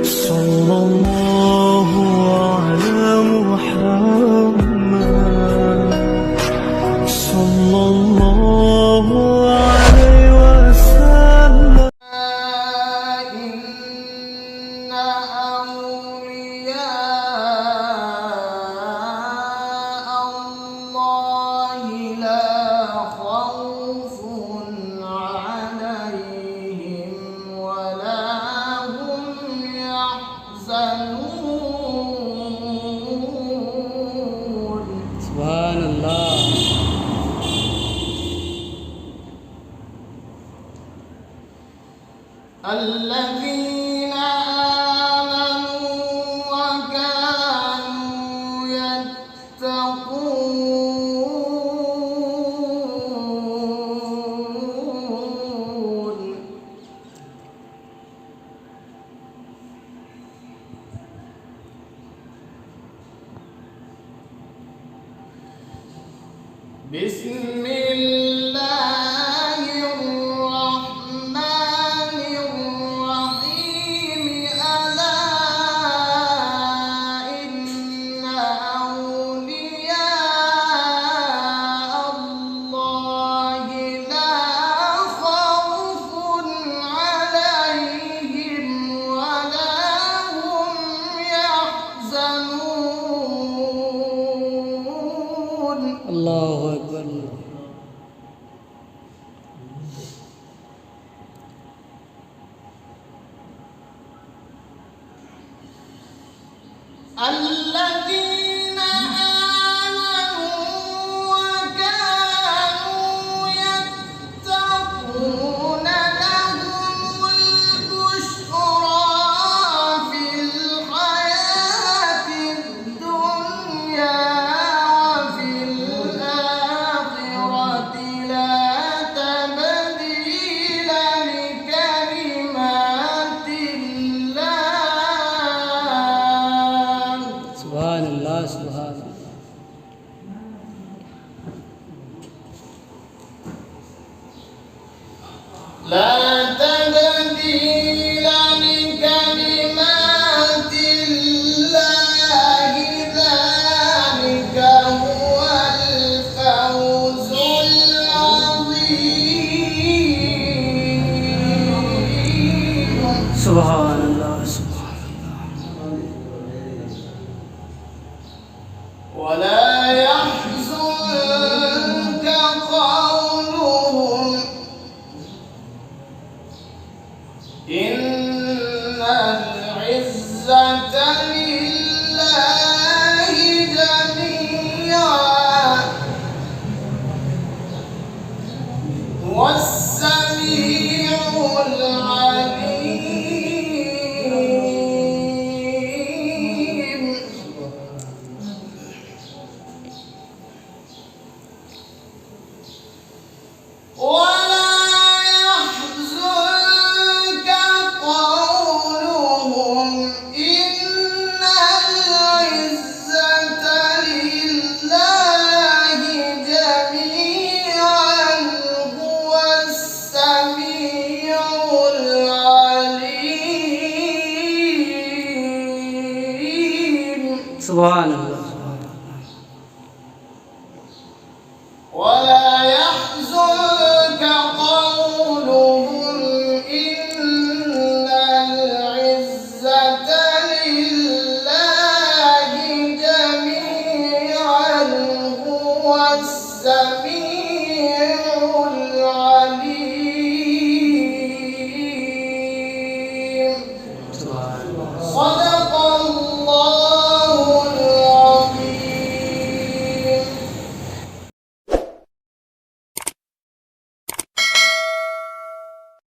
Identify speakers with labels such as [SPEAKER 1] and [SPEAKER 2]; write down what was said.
[SPEAKER 1] صلى الله على محمد صلى الله عليه وسلم.
[SPEAKER 2] إن أولياء الله لا خوف عليهم ولا هم يحزنون.
[SPEAKER 3] سبحان الله.
[SPEAKER 2] الذين آمنوا وكانوا يتقون. بسم الله الرحمن الرحيم. ألا إن أولياء الله لا خوف عليهم ولا هم يحزنون.
[SPEAKER 3] الله أكبر.
[SPEAKER 2] الذين آمنوا وكانوا يتقون لهم البشرى في الحياة الدنيا وفي الآخرة لا تبديل لكلمات الله.
[SPEAKER 3] سبحان الله. سبحان الله.
[SPEAKER 2] لا تبديل لكلمات الله. ذلك هو الفوز العظيم.
[SPEAKER 3] سبحان الله. سبحان
[SPEAKER 2] ولا يحزنك قولهم إن العزة لله جميعا هو السميع العليم. ولا يحزنك قولهم إن العزة لله جميعا هو السميع العليم.
[SPEAKER 3] سبحان الله.
[SPEAKER 2] ولا يحزنك قولهم إن العزة لله جميعا هو السميع